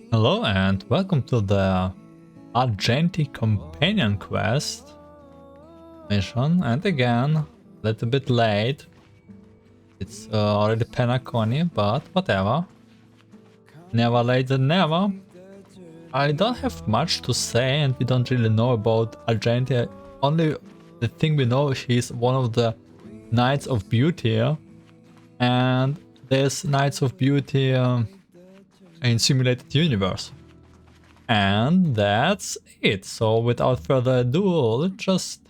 Hello and welcome to the Argenti companion quest mission, and again, a little bit late. It's already Penacony, but whatever. Never late than never. I don't have much to say, and we don't really know about Argenti. Only the thing we know, she's one of the Knights of Beauty, and there's Knights of Beauty in Simulated Universe. And that's it. So without further ado, let's just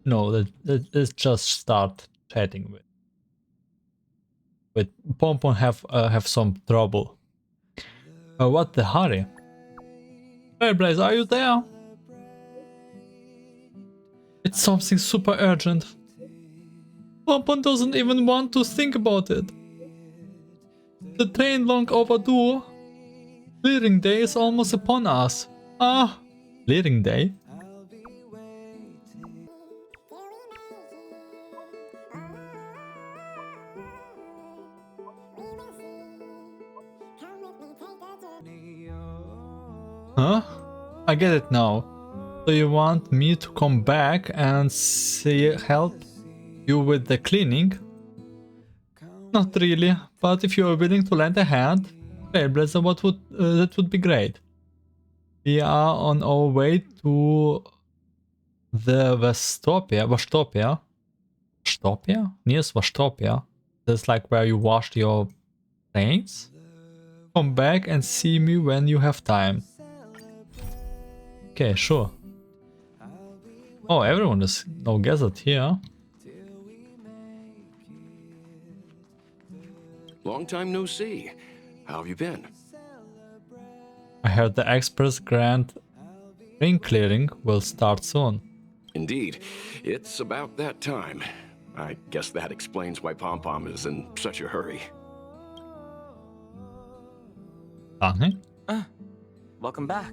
let's just start chatting with Pompon. Have some trouble. What the hurry? Hey Blaze, are you there? It's something super urgent. Pompon doesn't even want to think about it. The train long overdue. Clearing day is almost upon us. Clearing day? Huh? I get it now. So you want me to come back and help you with the cleaning? Not really, but if you are willing to lend a hand, Trailblazer, that would be great. We are on our way to the Washatopia? Near Washatopia. That's like where you washed your planes. Come back and see me when you have time. Okay, sure. Oh, everyone is now gathered here. Long time no see. How have you been? I heard the Express Grand ring clearing will start soon. Indeed, it's about that time. I guess that explains why Pom-Pom is in such a hurry. Danny? Welcome back.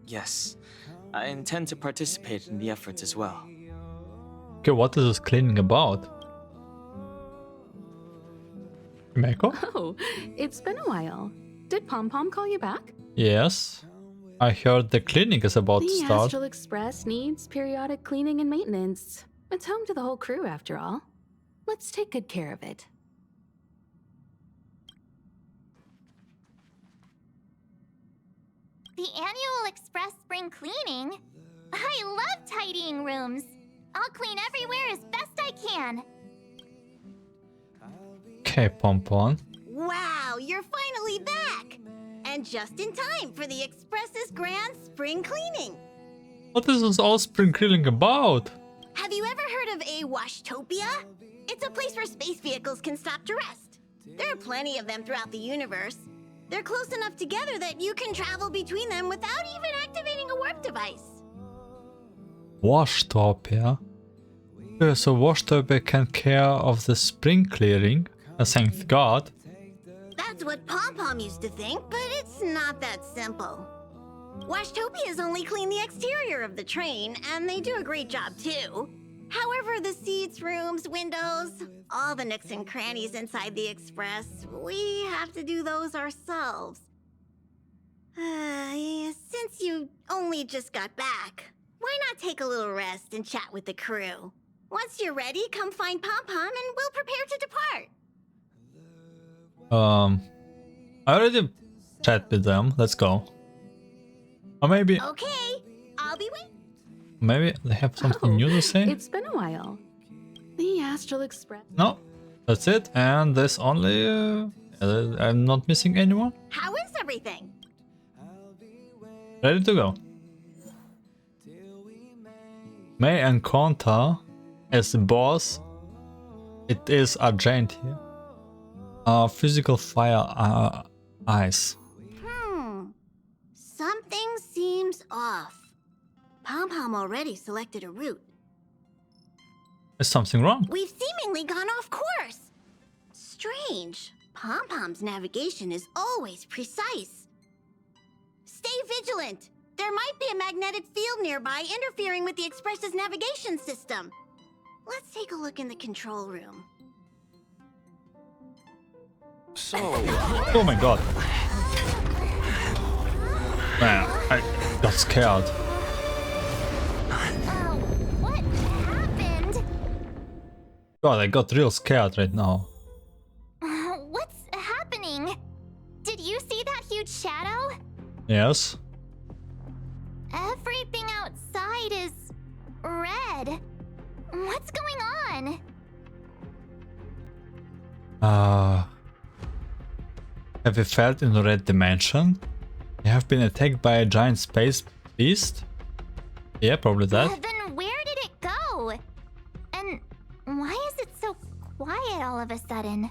Yes. I intend to participate in the efforts as well. Okay, what is this cleaning about? Mako? Oh, it's been a while. Did Pom-Pom call you back? Yes. I heard the cleaning is about to The start. Astral Express needs periodic cleaning and maintenance. It's home to the whole crew, after all. Let's take good care of it. The annual Express spring cleaning? I love tidying rooms. I'll clean everywhere as best I can. Okay, Pompon. Wow, you're finally back! And just in time for the Express's grand spring cleaning. What is this all spring cleaning about? Have you ever heard of a Washatopia? It's a place where space vehicles can stop to rest. There are plenty of them throughout the universe. They're close enough together that you can travel between them without even activating a warp device. Washatopia? Yeah, so Washatopia can care of the spring clearing. Thank God. That's what Pom-Pom used to think, but it's not that simple. Washtopias only clean the exterior of the train, and they do a great job too. However, the seats, rooms, windows, all the nooks and crannies inside the Express, we have to do those ourselves. Since you only just got back, why not take a little rest and chat with the crew? Once you're ready, come find Pom-Pom and we'll prepare to depart. I already chat with them. Let's go. Or maybe Okay, I'll be waiting. maybe they have something new to say. It's been a while. The Astral Express... No, that's it. And this only. I'm not missing anyone. How is everything? Ready to go. May encounter as the boss. It is Argenti. Physical fire ice. Something seems off. Pom-Pom already selected a route. Is something wrong? We've seemingly gone off course. Strange. Pom-Pom's navigation is always precise. Stay vigilant. There might be a magnetic field nearby interfering with the Express's navigation system. Let's take a look in the control room. So, Oh my God. Man, I got scared. What happened? God, I got real scared right now. What's happening? Did you see that huge shadow? Yes. Everything outside is red. What's going on? Have you felt in the red dimension? You have been attacked by a giant space beast? Yeah, probably that. Then where did it go? And why is it so quiet all of a sudden?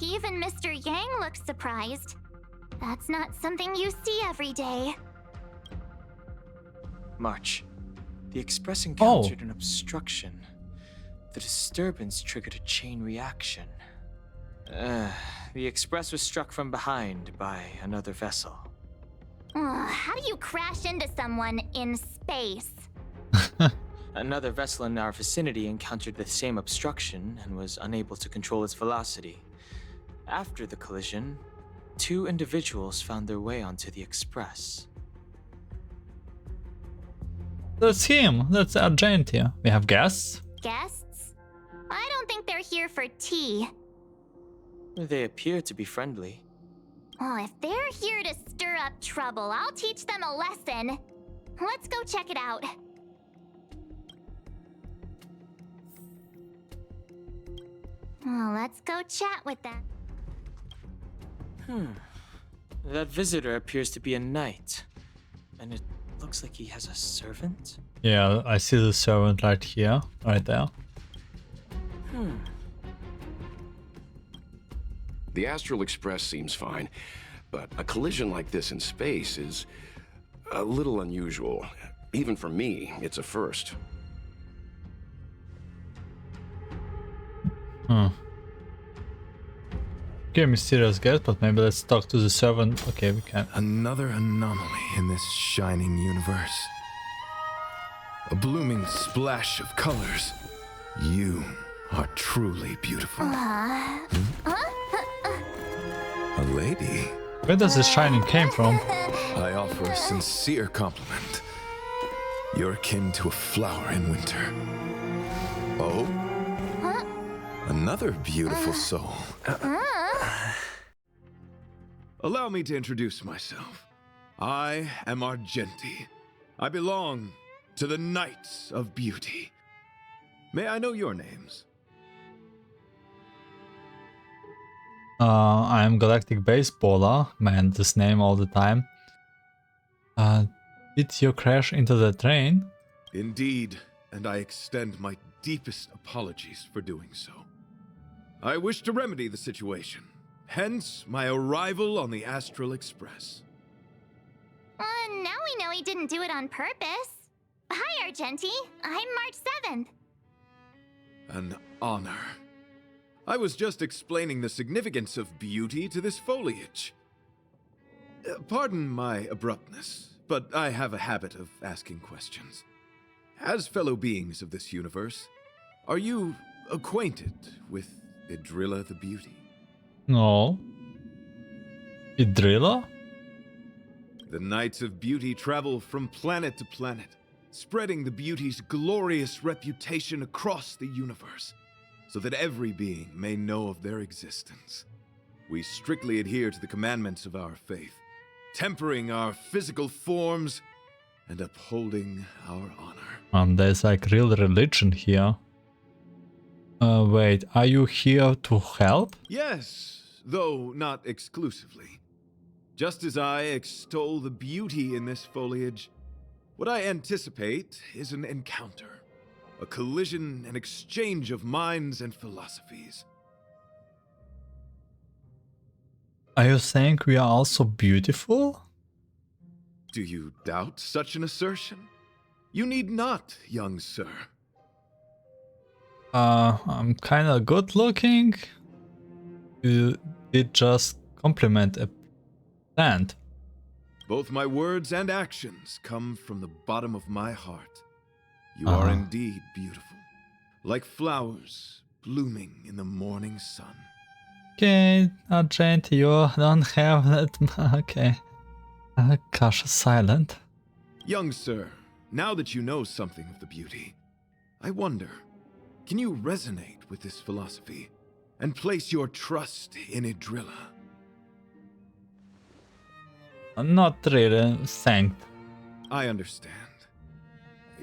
Even Mr. Yang looks surprised. That's not something you see every day. March. The Express encountered an obstruction. The disturbance triggered a chain reaction. The Express was struck from behind by another vessel. How do you crash into someone in space? Another vessel in our vicinity encountered the same obstruction and was unable to control its velocity. After the collision, 2 individuals found their way onto the Express. That's him. That's Argenti. We have guests. Guests? I don't think they're here for tea. They appear to be friendly. Well, if they're here to stir up trouble, I'll teach them a lesson. Let's go check it out. Well, let's go chat with them. That visitor appears to be a knight. And it looks like he has a servant? Yeah, I see the servant right here, right there. The Astral Express seems fine, but a collision like this in space is a little unusual. Even for me, it's a first. Okay, mysterious guest, but maybe let's talk to the servant. Okay, we can. Another anomaly in this shining universe. A blooming splash of colors. You are truly beautiful. A lady? Where does this shining came from? I offer a sincere compliment. You're akin to a flower in winter. Oh? Another beautiful soul. Allow me to introduce myself. I am Argenti. I belong to the Knights of Beauty. May I know your names? I am Galactic Baseballer. Man, this name all the time. Did you crash into the train? Indeed, and I extend my deepest apologies for doing so. I wish to remedy the situation, hence my arrival on the Astral Express. Now we know he didn't do it on purpose. Hi, Argenti. I'm March 7th. An honor. I was just explaining the significance of beauty to this foliage. Pardon my abruptness, but I have a habit of asking questions. As fellow beings of this universe, are you acquainted with Idrilla the Beauty? No. Idrilla? The Knights of Beauty travel from planet to planet, spreading the beauty's glorious reputation across the universe, so that every being may know of their existence. We strictly adhere to the commandments of our faith, tempering our physical forms and upholding our honor. There's like real religion here. Wait, are you here to help? Yes, though not exclusively. Just as I extol the beauty in this foliage, what I anticipate is an encounter, a collision and exchange of minds and philosophies. Are you saying we are also beautiful? Do you doubt such an assertion? You need not, young sir. I'm kinda good looking. You did just compliment a plant. Both my words and actions come from the bottom of my heart. You are indeed beautiful, like flowers blooming in the morning sun. Okay, Argenti, you don't have that. Okay. Kasha silent. Young sir, now that you know something of the beauty, I wonder, can you resonate with this philosophy and place your trust in Idrilla? Not really, thank. I understand.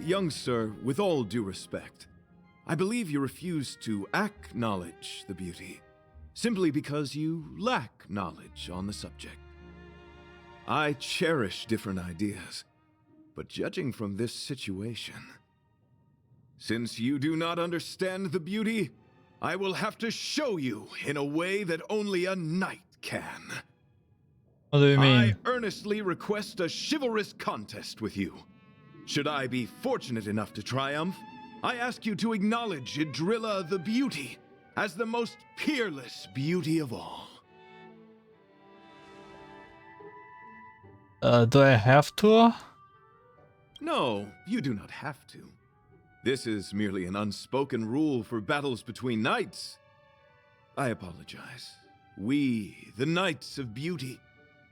Young sir, with all due respect, I believe you refuse to acknowledge the beauty simply because you lack knowledge on the subject. I cherish different ideas, but judging from this situation, since you do not understand the beauty, I will have to show you in a way that only a knight can. What do you mean? I earnestly request a chivalrous contest with you. Should I be fortunate enough to triumph, I ask you to acknowledge Idrilla the Beauty as the most peerless beauty of all. Do I have to? No, you do not have to. This is merely an unspoken rule for battles between knights. I apologize. We, the Knights of Beauty,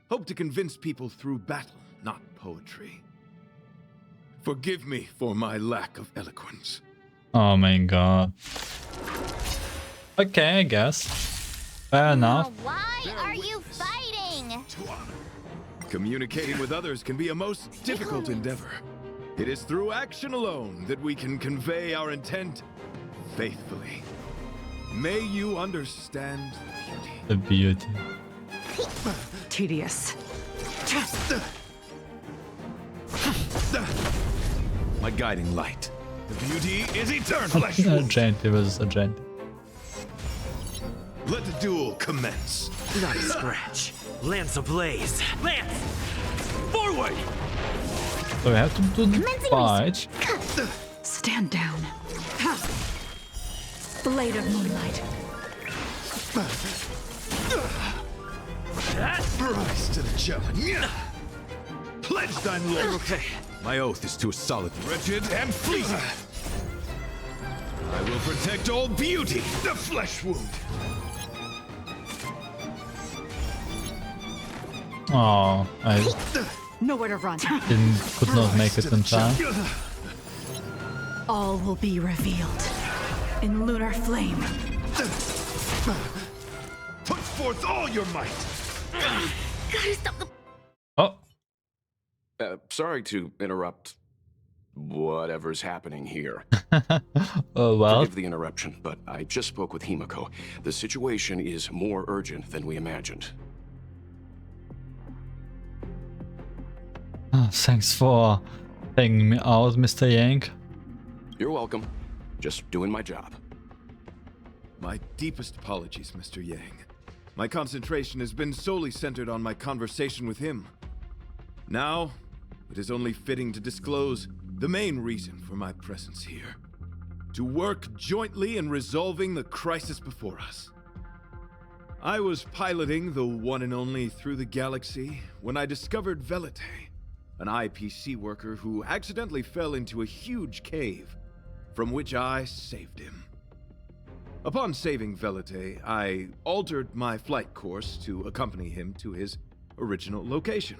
hope to convince people through battle, not poetry. Forgive me for my lack of eloquence. Oh my god. Okay, I guess. Fair enough. Why are you fighting? Communicating with others can be a most difficult endeavor. It is through action alone that we can convey our intent faithfully. May you understand the beauty. The beauty. Tedious. My guiding light. The beauty is eternal. Argenti versus Argenti. Let the duel commence. Not a scratch. Lance ablaze. Lance! Forward! So we have to do the fight. Stand down. Blade of moonlight. Rise to the challenge. Pledge thine lord. Okay. My oath is to a solid, wretched, and fleeting. I will protect all beauty. The flesh wound. Oh, I Nowhere to run. could not make it in time. All will be revealed in lunar flame. Put forth all your might. Gotta stop the. Oh, Sorry to interrupt whatever's happening here. well, Forgive the interruption, but I just spoke with Himiko. The situation is more urgent than we imagined. thanks for taking me out, Mr. Yank. You're welcome. Just doing my job. My deepest apologies, Mr. Yang. My concentration has been solely centered on my conversation with him. Now, it is only fitting to disclose the main reason for my presence here. To work jointly in resolving the crisis before us. I was piloting the one and only Through the Galaxy when I discovered Velite, an IPC worker who accidentally fell into a huge cave, from which I saved him. Upon saving Velite, I altered my flight course to accompany him to his original location.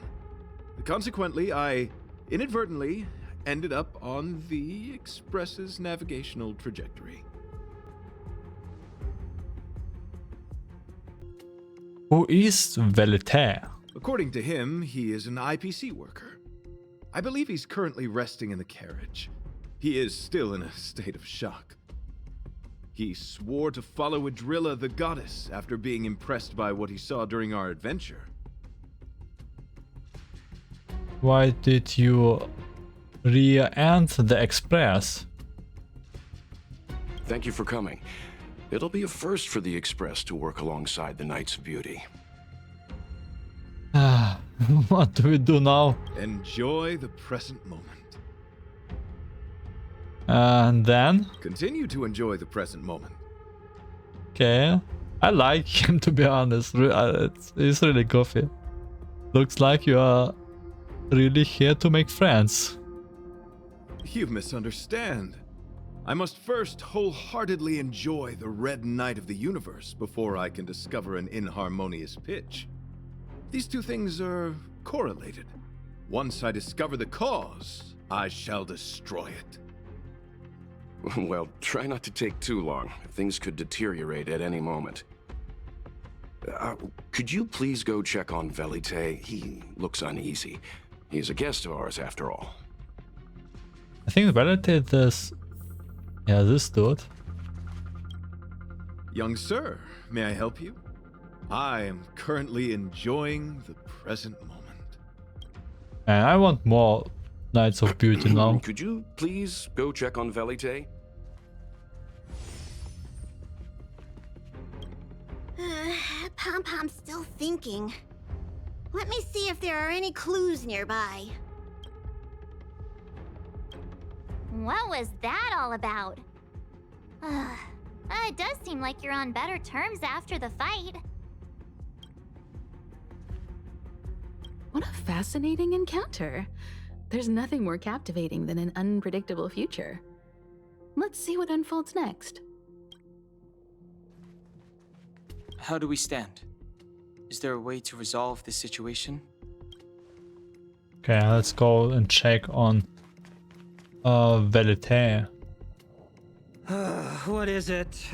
Consequently, I inadvertently ended up on the Express's navigational trajectory. Who is Velite? According to him, he is an IPC worker. I believe he's currently resting in the carriage. He is still in a state of shock. He swore to follow Idrilla the goddess after being impressed by what he saw during our adventure. Why did you re-enter the Express? Thank you for coming. It'll be a first for the Express to work alongside the Knights of Beauty. What do we do now? Enjoy the present moment. And then? Continue to enjoy the present moment. Okay. I like him, to be honest. He's really goofy. Looks like you are really here to make friends. You misunderstand. I must first wholeheartedly enjoy the red night of the universe before I can discover an inharmonious pitch. These two things are correlated. Once I discover the cause, I shall destroy it. Well, try not to take too long. Things could deteriorate at any moment. Could you please go check on Velite? He looks uneasy. He's a guest of ours, after all. I think Velite is... Yeah, this dude. Young sir, may I help you? I am currently enjoying the present moment. And I want more Knights of Beauty now. Could you please go check on Velite? Pom-Pom's still thinking. Let me see if there are any clues nearby. What was that all about? It does seem like you're on better terms after the fight. What a fascinating encounter. There's nothing more captivating than an unpredictable future. Let's see what unfolds next. How do we stand? Is there a way to resolve this situation? Okay, let's go and check on Velite. What is it?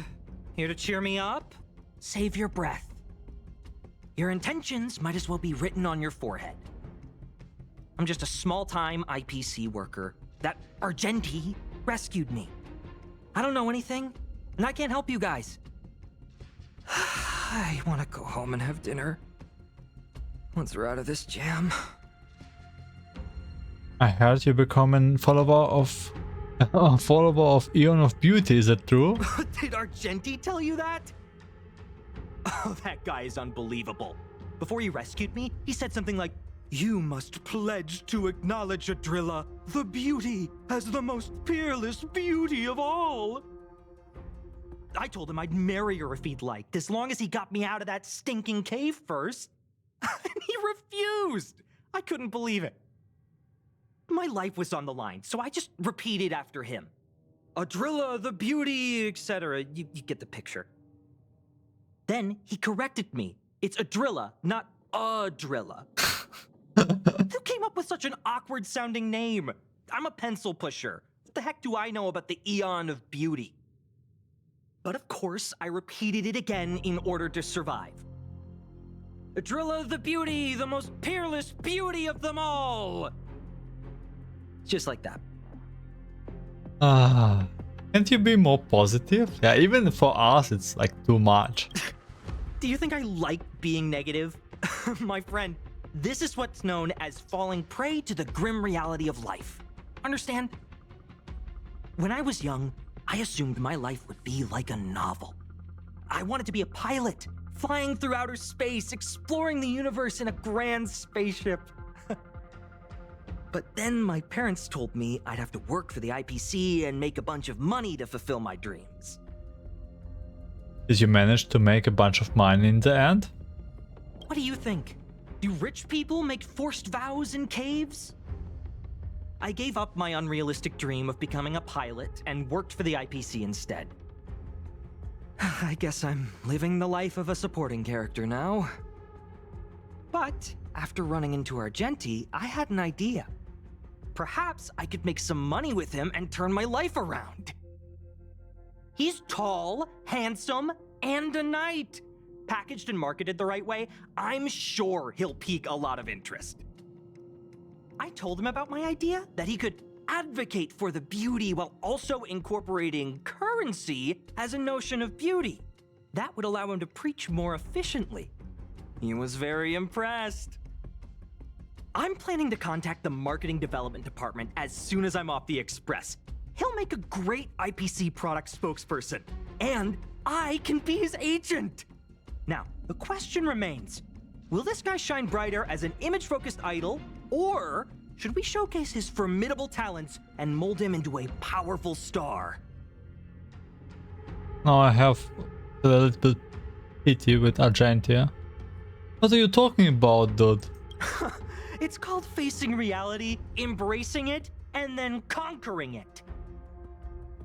Here to cheer me up? Save your breath. Your intentions might as well be written on your forehead. I'm just a small-time IPC worker. That Argenti rescued me. I don't know anything, and I can't help you guys. I want to go home and have dinner. Once we're out of this jam. I heard you become a follower of Eon of Beauty, is that true? Did Argenti tell you that? Oh, that guy is unbelievable. Before he rescued me, he said something like, "You must pledge to acknowledge Adrilla, the beauty, as the most peerless beauty of all." I told him I'd marry her if he'd liked, as long as he got me out of that stinking cave first. And he refused. I couldn't believe it. My life was on the line, so I just repeated after him. Adrilla, the beauty, etc. You get the picture. Then he corrected me. It's Adrilla, not Adrilla. Who came up with such an awkward sounding name? I'm a pencil pusher. What the heck do I know about the Eon of Beauty? But of course, I repeated it again in order to survive. Adrilla the beauty, the most peerless beauty of them all! Just like that. Can't you be more positive? Yeah, even for us, it's like too much. Do you think I like being negative? My friend, this is what's known as falling prey to the grim reality of life. Understand? When I was young, I assumed my life would be like a novel. I wanted to be a pilot, flying through outer space, exploring the universe in a grand spaceship. But then my parents told me I'd have to work for the IPC and make a bunch of money to fulfill my dreams. Did you manage to make a bunch of money in the end? What do you think? Do rich people make forced vows in caves? I gave up my unrealistic dream of becoming a pilot and worked for the IPC instead. I guess I'm living the life of a supporting character now. But after running into Argenti, I had an idea. Perhaps I could make some money with him and turn my life around. He's tall, handsome, and a knight. Packaged and marketed the right way, I'm sure he'll pique a lot of interest. I told him about my idea, that he could advocate for the beauty while also incorporating currency as a notion of beauty. That would allow him to preach more efficiently. He was very impressed. I'm planning to contact the marketing development department as soon as I'm off the express. He'll make a great IPC product spokesperson, and I can be his agent. Now, the question remains, will this guy shine brighter as an image-focused idol, or should we showcase his formidable talents and mold him into a powerful star? Now I have a little bit pity with Argenti. What are you talking about, dude? It's called facing reality, embracing it, and then conquering it.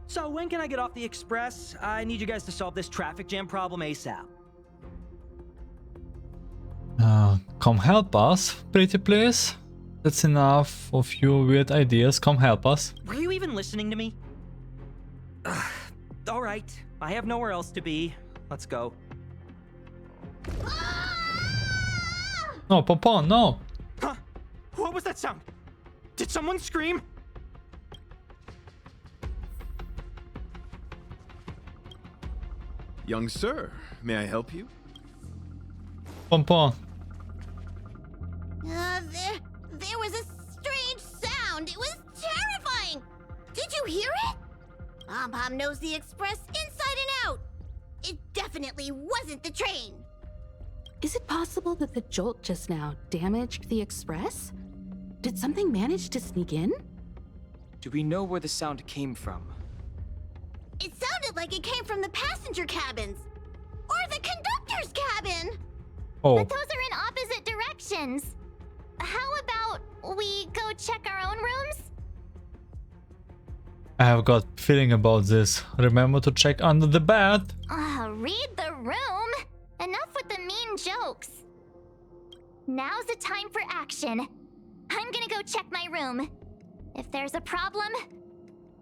So when can I get off the express? I need you guys to solve this traffic jam problem ASAP. come help us, pretty please. That's enough of your weird ideas. Come help us. Were you even listening to me? All right, I have nowhere else to be. Let's go. No, Pompon, no. Huh? What was that sound? Did someone scream? Young sir, may I help you? Pompon. There was a strange sound. It was terrifying. Did you hear it? Pom knows the express inside and out. It definitely wasn't the train. Is it possible that the jolt just now damaged the express? Did something manage to sneak in? Do we know where the sound came from? It sounded like it came from the passenger cabins. Or the conductor's cabin. Oh, But those are in opposite directions. How about we go check our own rooms? I have got feeling about this. Remember to check under the bed. Read the room. Enough with the mean jokes. Now's the time for action. I'm gonna go check my room. If there's a problem,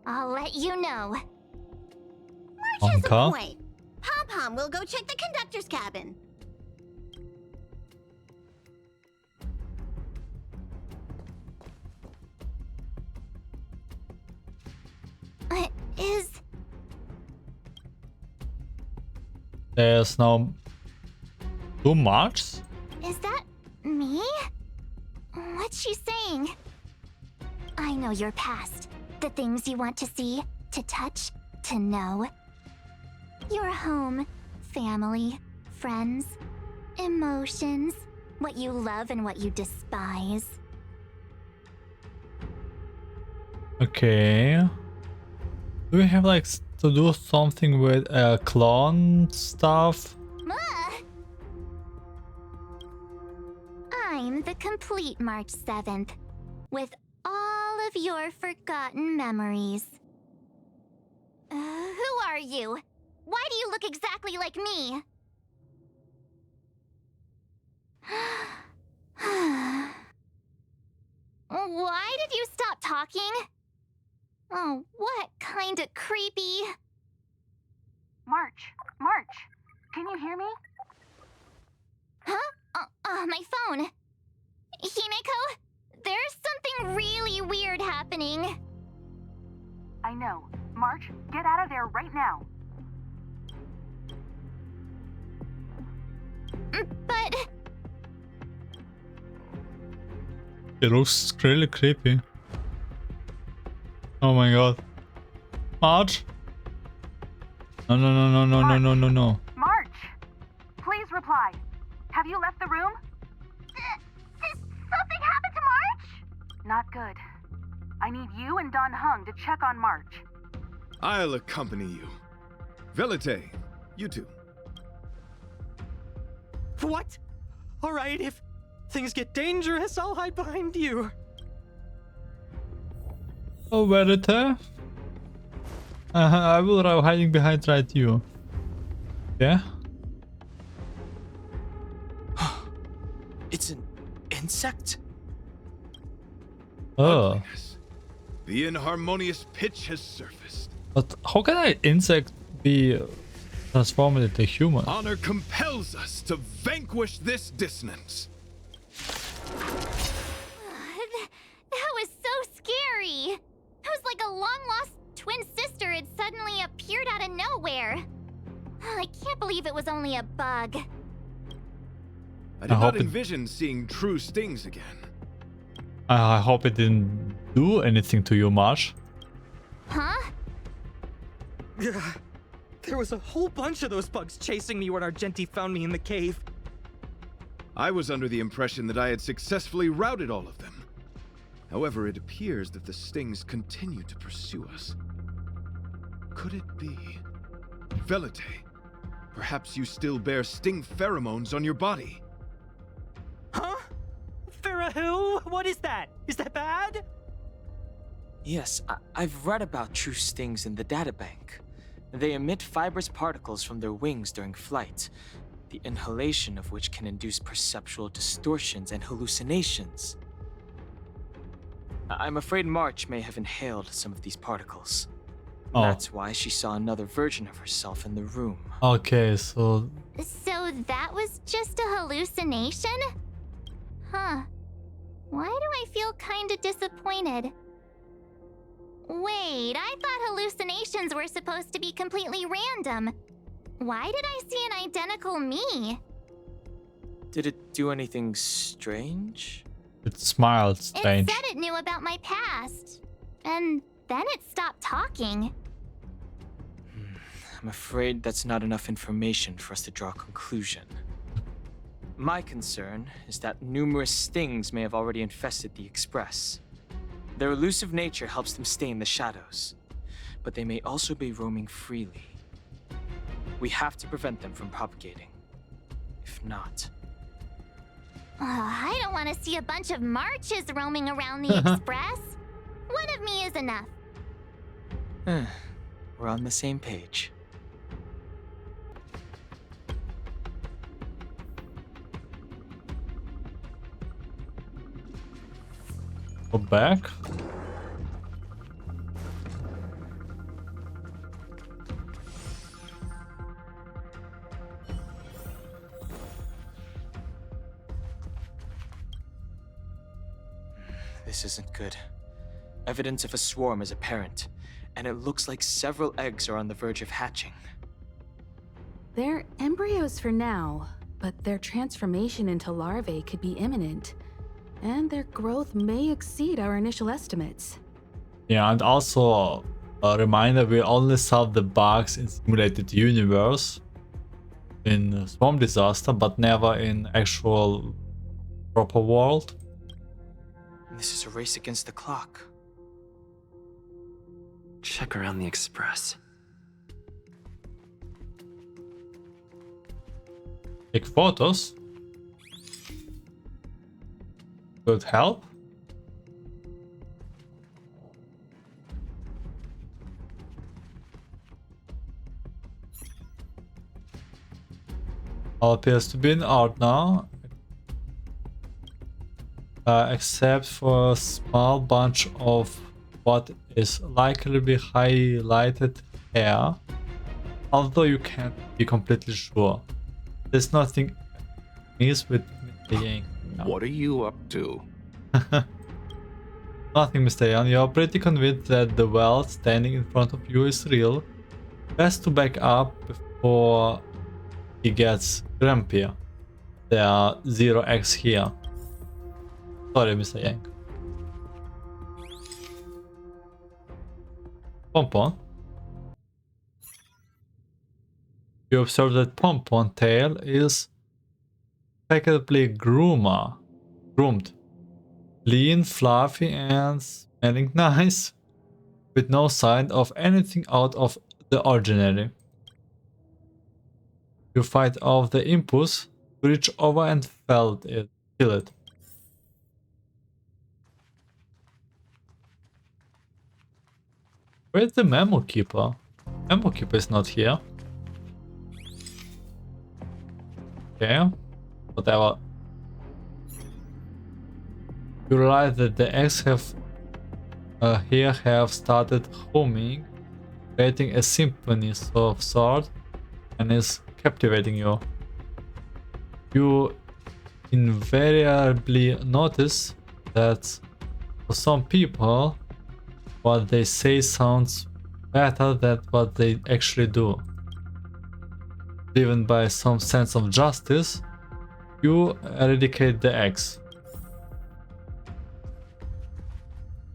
I'll let you know. March has a Honka? point. Pom will go check the conductor's cabin. Is There's no too much. that me? What's she saying? I know your past. The things you want to see, to touch, to know. Your home, family, friends, emotions, what you love and what you despise. Okay. Do we have like to do something with clone stuff? I'm the complete March 7th, with all of your forgotten memories. Who are you? Why do you look exactly like me? Why did you stop talking? Oh, what kind of creepy... March, can you hear me? Huh? My phone. Himeko, there's something really weird happening. I know. March, get out of there right now. But... It looks really creepy. Oh my god. March? No. March! Please reply. Have you left the room? Did something happen to March? Not good. I need you and Don Hung to check on March. I'll accompany you. Velite, you two. What? All right, if things get dangerous, I'll hide behind you. Oh, Verite? I will arrive hiding behind right you. Yeah? It's an insect? Oh. Ugliness. The inharmonious pitch has surfaced. But how can an insect be transformed into a human? Honor compels us to vanquish this dissonance. That was so scary. It was like a long-lost twin sister had suddenly appeared out of nowhere. I can't believe it was only a bug. I did hope not it- envision seeing true stings again. I hope it didn't do anything to you, Marsh. Huh? There was a whole bunch of those bugs chasing me when Argenti found me in the cave. I was under the impression that I had successfully routed all of them. However, it appears that the stings continue to pursue us. Could it be? Velite, perhaps you still bear sting pheromones on your body. Huh? Farah, what is that? Is that bad? Yes, I've read about true stings in the databank. They emit fibrous particles from their wings during flight. the inhalation of which can induce perceptual distortions and hallucinations. I'm afraid March may have inhaled some of these particles. Oh. That's why she saw another version of herself in the room. Okay, so So that was just a hallucination? Huh. Why do I feel kinda disappointed? Wait, I thought hallucinations were supposed to be completely random. Why did I see an identical me? Did it do anything strange? it smiled strange. It said it knew about my past. And then it stopped talking. I'm afraid that's not enough information for us to draw a conclusion. My concern is that numerous stings may have already infested the Express. Their elusive nature helps them stay in the shadows, but they may also be roaming freely. We have to prevent them from propagating. If not... I don't want to see a bunch of marches roaming around the Express. One of me is enough. We're on the same page. Go back. This isn't good. Evidence of a swarm is apparent, and it looks like several eggs are on the verge of hatching. They're embryos for now, but their transformation into larvae could be imminent, and their growth may exceed our initial estimates. Yeah, and also a reminder, we only solved the bugs in simulated universe in Swarm Disaster, but never in actual proper world. This is a race against the clock. Check around the Express. Take photos. Could help. All appears to be in art now. Except for a small bunch of what is likely to be highlighted hair, although you can't be completely sure. There's nothing amiss with Mr. Yang. What are you up to? Nothing, Mr. Yang. You're pretty convinced that the well standing in front of you is real. Best to back up before he gets grumpier. There are 0x here. Sorry, Mr. Yang. Pompon. You observe that Pompon tail is impeccably groomed. Lean, fluffy, and smelling nice, with no sign of anything out of the ordinary. You fight off the impulse to reach over and kill it. Where's the Memo Keeper? Memo Keeper is not here. Okay, whatever. You realize that the eggs have started humming, creating a symphony of sort, and is captivating you. You invariably notice that for some people, what they say sounds better than what they actually do. Driven by some sense of justice, you eradicate the eggs.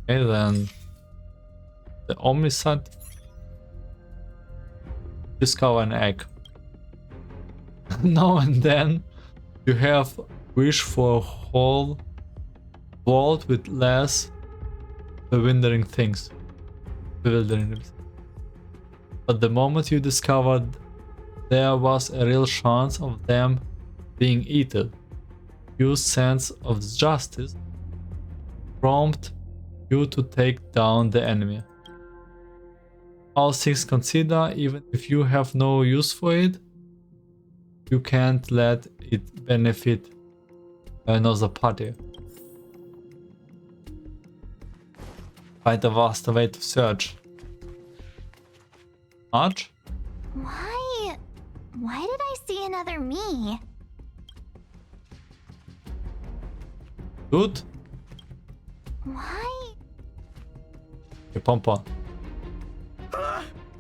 Okay, then the omniscient discover an egg. Now and then you have wish for a whole world with less bewildering things. But the moment you discovered there was a real chance of them being eaten, your sense of justice prompted you to take down the enemy. All things considered, even if you have no use for it, you can't let it benefit another party. Find a faster way to search. March? Why did I see another me? Dude? Why? Hey, Pompon.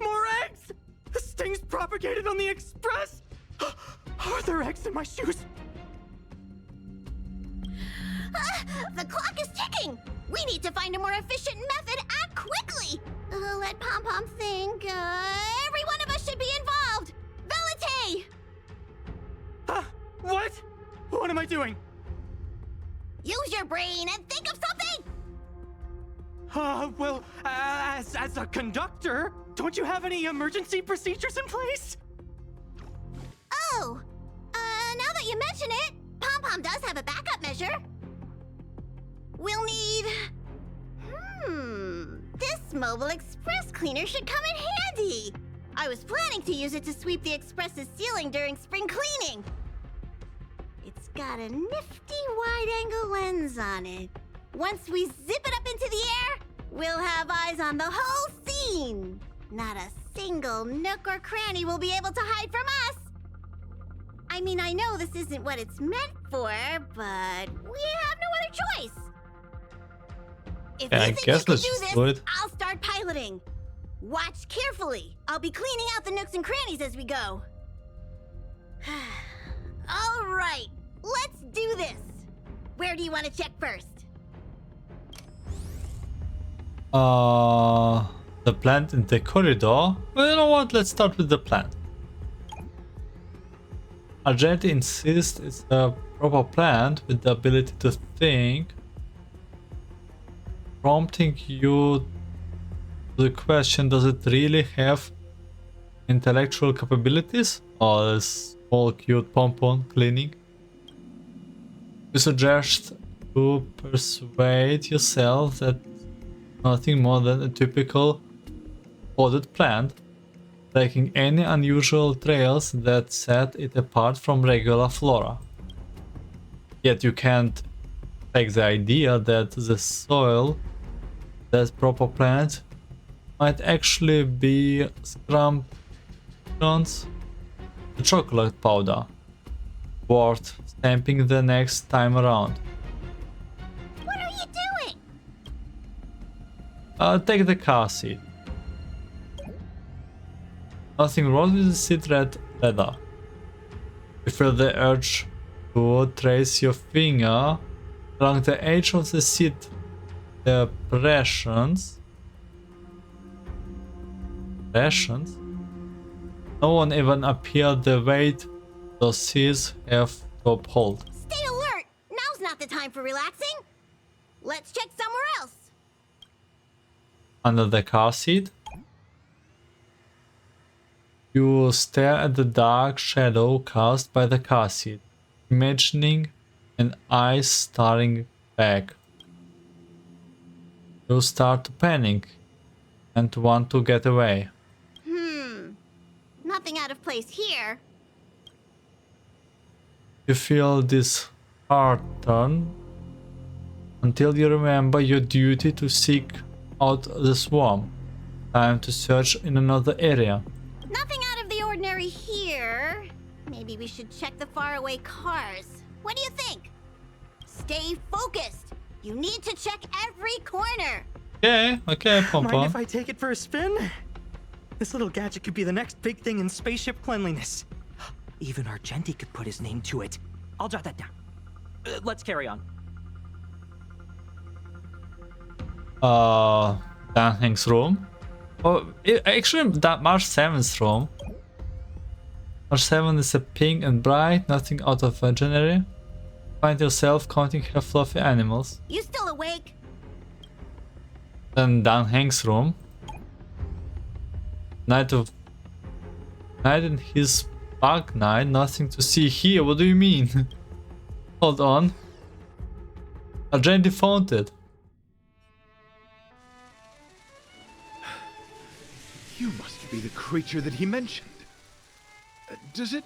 More eggs! This thing's propagated on the express! Are there eggs in my shoes? The clock is ticking! We need to find a more efficient method and quickly! Let Pom-Pom think. Every one of us should be involved! Velite! What? What am I doing? Use your brain and think of something! Well, as a conductor, don't you have any emergency procedures in place? Oh! Now that you mention it, Pom-Pom does have a backup measure. We'll need... This mobile express cleaner should come in handy. I was planning to use it to sweep the express's ceiling during spring cleaning. It's got a nifty wide-angle lens on it. Once we zip it up into the air, we'll have eyes on the whole scene. Not a single nook or cranny will be able to hide from us. I mean, I know this isn't what it's meant for, but we have no other choice. If Yeah, you I think guess you can let's do just this, do it. I'll start piloting. Watch carefully. I'll be cleaning out the nooks and crannies as we go. All right, let's do this. Where do you want to check first? The plant in the corridor. Well, you know what? Let's start with the plant. Argenti insists it's a proper plant with the ability to think, prompting you to the question, does it really have intellectual capabilities? Or a small cute pompon cleaning? You suggest to persuade yourself that nothing more than a typical potted plant, lacking any unusual trails that set it apart from regular flora. Yet you can't take the idea that the soil that proper plant might actually be scrumptious chocolate powder, worth stamping the next time around. What are you doing? Take the car seat. Nothing wrong with the seat red leather. You feel the urge to trace your finger along the edge of the seat depressions. No one even appeared the weight those seats have to uphold. Stay alert! Now's not the time for relaxing. Let's check somewhere else. Under the car seat, you stare at the dark shadow cast by the car seat, imagining an eye staring back. You start to panic and want to get away. Nothing out of place here. You feel this heart turn until you remember your duty to seek out the swarm. Time to search in another area. Nothing out of the ordinary here. Maybe we should check the faraway cars. What do you think? Stay focused. You need to check every corner. Okay, Mind Pompon. if I take it for a spin? This little gadget could be the next big thing in spaceship cleanliness. Even Argenti could put his name to it. I'll jot that down. Let's carry on. Dan Hank's room. Oh, actually, that March 7th room. March 7 is a pink and bright, nothing out of ordinary. Find yourself counting her fluffy animals. You still awake? Then Dan Hank's room. Night in his bug night, nothing to see here. What do you mean? Hold on. Argenti found it. You must be the creature that he mentioned. Does it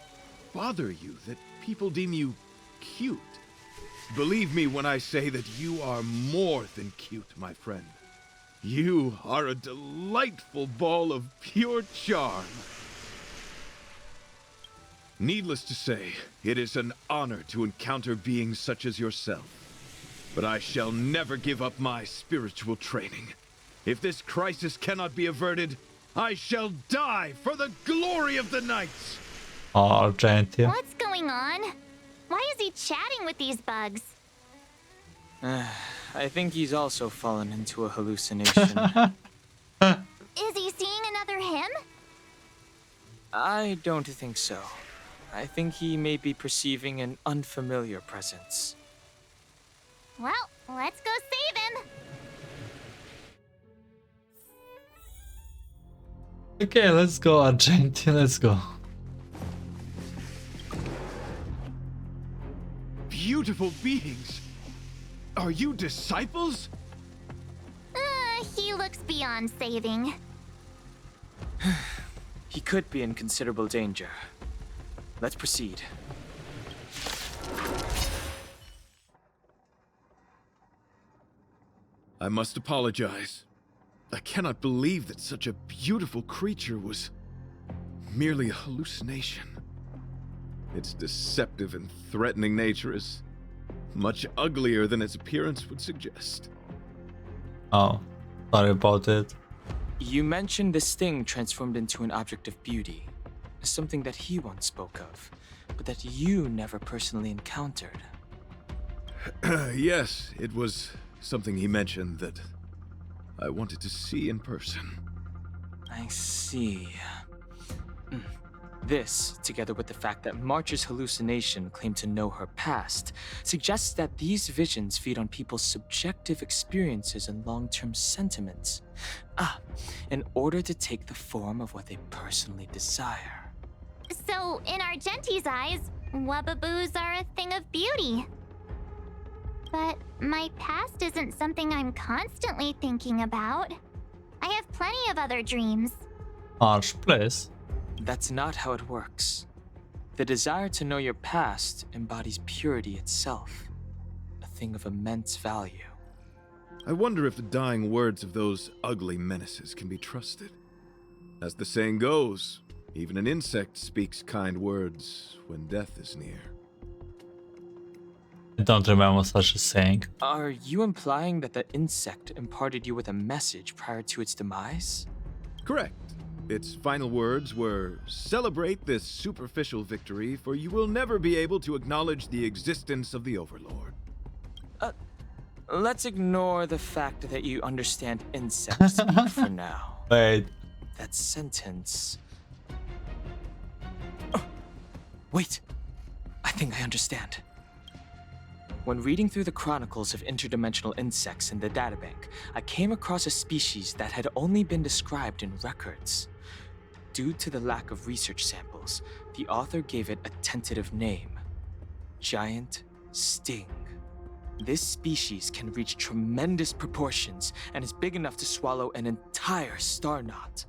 bother you that people deem you cute? Believe me when I say that you are more than cute, my friend. You are a delightful ball of pure charm. Needless to say, it is an honor to encounter beings such as yourself. But I shall never give up my spiritual training. If this crisis cannot be averted, I shall die for the glory of the Knights! Argenti. What's going on? Why is he chatting with these bugs? I think he's also fallen into a hallucination. Is he seeing another him? I don't think so. I think he may be perceiving an unfamiliar presence. Well, let's go save him. Okay, let's go, Argenti, let's go. Beautiful beings! Are you disciples? He looks beyond saving. He could be in considerable danger. Let's proceed. I must apologize. I cannot believe that such a beautiful creature was merely a hallucination. Its deceptive and threatening nature is much uglier than its appearance would suggest. Oh, sorry about it. You mentioned this thing transformed into an object of beauty. Something that he once spoke of, but that you never personally encountered. Yes, it was something he mentioned that I wanted to see in person. I see. This, together with the fact that March's hallucination claimed to know her past, suggests that these visions feed on people's subjective experiences and long-term sentiments. In order to take the form of what they personally desire. So, in Argenti's eyes, wubbaboos are a thing of beauty. But my past isn't something I'm constantly thinking about. I have plenty of other dreams. Harsh, please. That's not how it works. The desire to know your past embodies purity itself, a thing of immense value. I wonder if the dying words of those ugly menaces can be trusted. As the saying goes, even an insect speaks kind words when death is near. I don't remember such a saying. Are you implying that the insect imparted you with a message prior to its demise? Correct. Its final words were, "Celebrate this superficial victory, for you will never be able to acknowledge the existence of the Overlord." Let's ignore the fact that you understand insect speak for now. Wait. That sentence... Wait! I think I understand. When reading through the chronicles of interdimensional insects in the databank, I came across a species that had only been described in records. Due to the lack of research samples, the author gave it a tentative name: Giant Sting. This species can reach tremendous proportions and is big enough to swallow an entire star knot.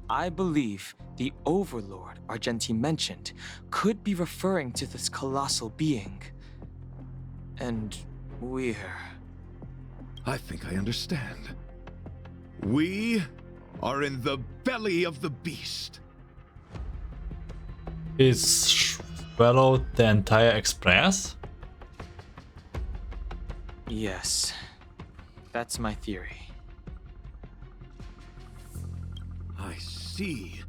I believe the Overlord Argenti mentioned could be referring to this colossal being. And we're... I think I understand. We are in the belly of the beast. Is swallowed the entire express? Yes, that's my theory. I see.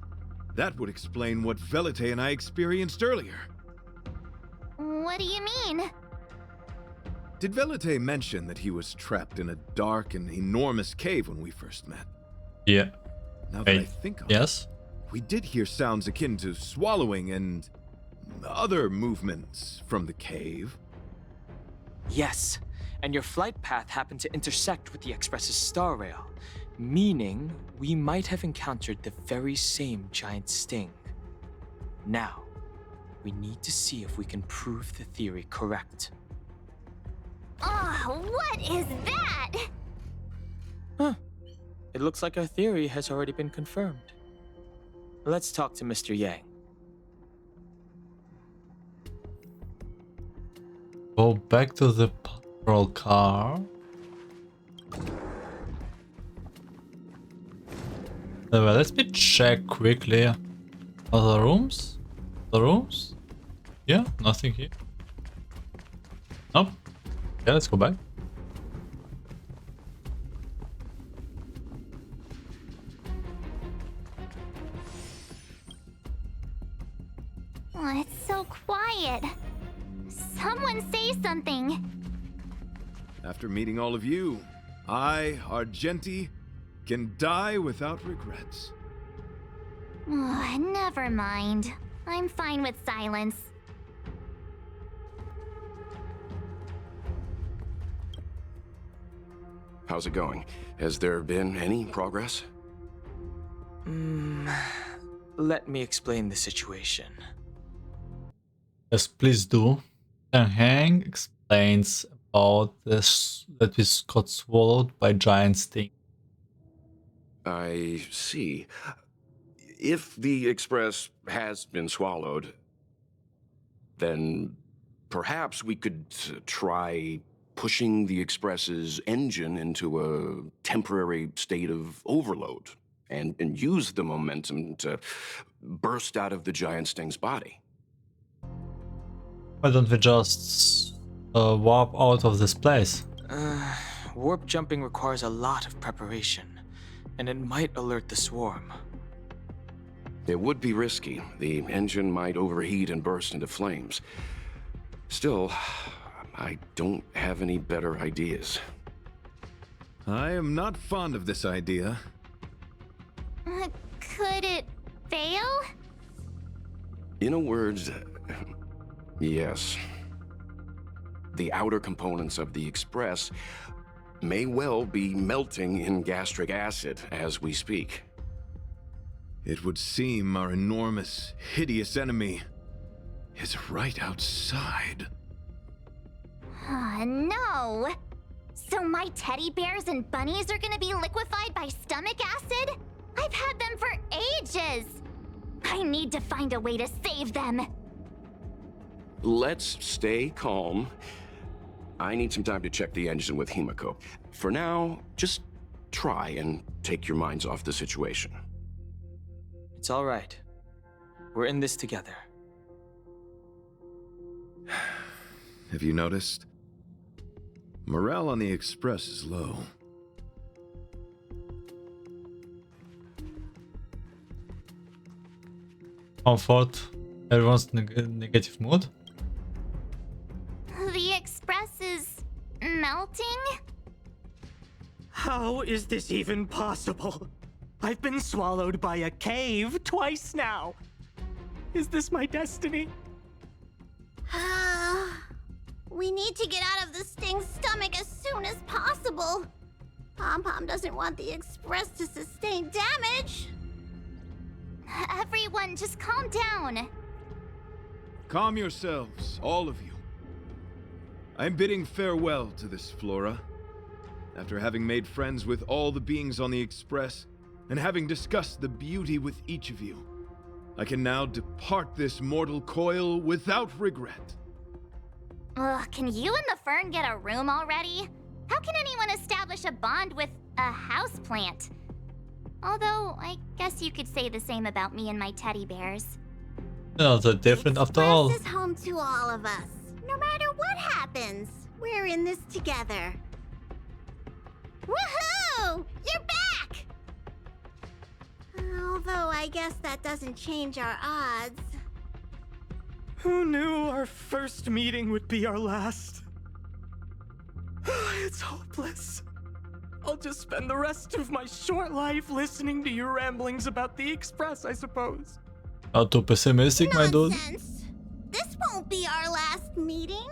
That would explain what Velite and I experienced earlier. What do you mean? Did Velite mention that he was trapped in a dark and enormous cave when we first met? Yeah. Now that I think of yes? it, we did hear sounds akin to swallowing and other movements from the cave. Yes, and your flight path happened to intersect with the Express's star rail, meaning we might have encountered the very same giant sting. Now, we need to see if we can prove the theory correct. Oh, what is that? Huh. It looks like our theory has already been confirmed. Let's talk to Mr. Yang. Go back to the patrol car. Well, let me check quickly. Other rooms? The rooms? Yeah, nothing here. Nope. Yeah, let's go back. Oh, it's so quiet. Someone say something. After meeting all of you, I, Argenti, can die without regrets. Oh, never mind. I'm fine with silence. How's it going? Has there been any progress? Let me explain the situation. Yes, please do. Hang explains about this that we got swallowed by giant sting. I see. If the Express has been swallowed, then perhaps we could try pushing the Express's engine into a temporary state of overload and use the momentum to burst out of the giant sting's body. Why don't we just warp out of this place? Warp jumping requires a lot of preparation, and it might alert the swarm. It would be risky. The engine might overheat and burst into flames. Still, I don't have any better ideas. I am not fond of this idea. Could it fail? In a word, yes. The outer components of the Express may well be melting in gastric acid as we speak. It would seem our enormous, hideous enemy is right outside. No. So my teddy bears and bunnies are gonna be liquefied by stomach acid? I've had them for ages. I need to find a way to save them. Let's stay calm. I need some time to check the engine with Himiko. For now, just try and take your minds off the situation. It's all right. We're in this together. Have you noticed? Morale on the Express is low. Comfort. Everyone's negative mood. The Express is melting? How is this even possible? I've been swallowed by a cave twice now. Is this my destiny? We need to get out of the Sting's stomach as soon as possible. Pom-Pom doesn't want the Express to sustain damage. Everyone, just calm down. Calm yourselves, all of you. I'm bidding farewell to this Flora. After having made friends with all the beings on the Express, and having discussed the beauty with each of you, I can now depart this mortal coil without regret. Ugh, can you and the Fern get a room already? How can anyone establish a bond with a houseplant? Although, I guess you could say the same about me and my teddy bears. No, they're different after all. Express is home to all of us. No matter what happens, we're in this together. Woohoo! You're back! Although I guess that doesn't change our odds. Who knew our first meeting would be our last? It's hopeless. I'll just spend the rest of my short life listening to your ramblings about the Express, I suppose. Not too pessimistic, my dude. Nonsense. This won't be our last meeting.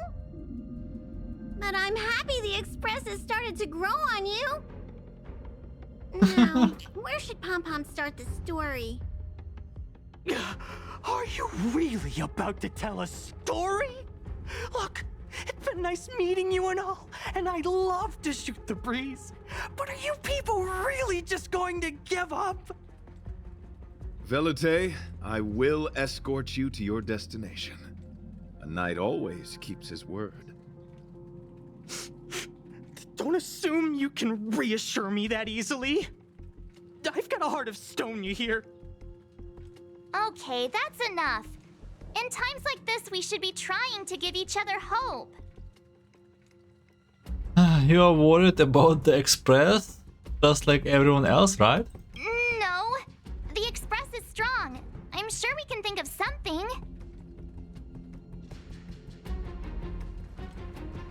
But I'm happy the Express has started to grow on you. Now, where should Pom-Pom start the story? Are you really about to tell a story? Look, it's been nice meeting you and all, and I'd love to shoot the breeze. But are you people really just going to give up? Velute, I will escort you to your destination. A knight always keeps his word. Don't assume you can reassure me that easily. I've got a heart of stone, you hear? Okay, that's enough. In times like this, we should be trying to give each other hope. You are worried about the Express? Just like everyone else, right? No, the Express is strong. I'm sure we can think of something.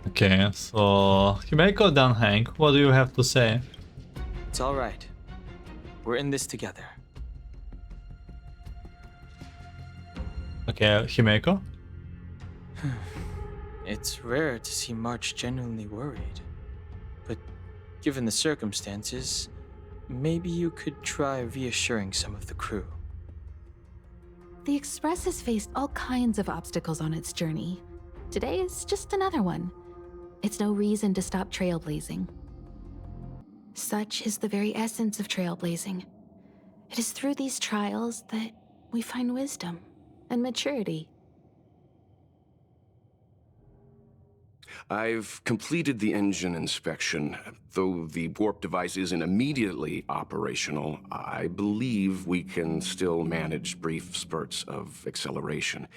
Okay, so Himeko, then Hank, what do you have to say? It's all right. We're in this together. Okay, Himeko? It's rare to see March genuinely worried. But given the circumstances, maybe you could try reassuring some of the crew. The Express has faced all kinds of obstacles on its journey. Today is just another one. It's no reason to stop trailblazing. Such is the very essence of trailblazing. It is through these trials that we find wisdom and maturity. I've completed the engine inspection. Though the warp device isn't immediately operational, I believe we can still manage brief spurts of acceleration.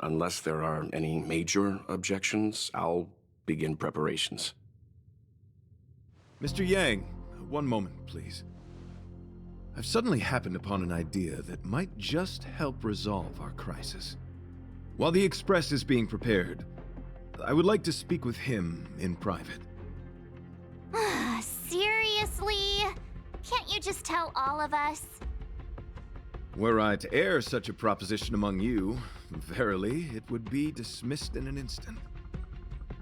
Unless there are any major objections, I'll begin preparations. Mr. Yang, one moment, please. I've suddenly happened upon an idea that might just help resolve our crisis. While the Express is being prepared, I would like to speak with him in private. Seriously? Can't you just tell all of us? Were I to air such a proposition among you, verily, it would be dismissed in an instant.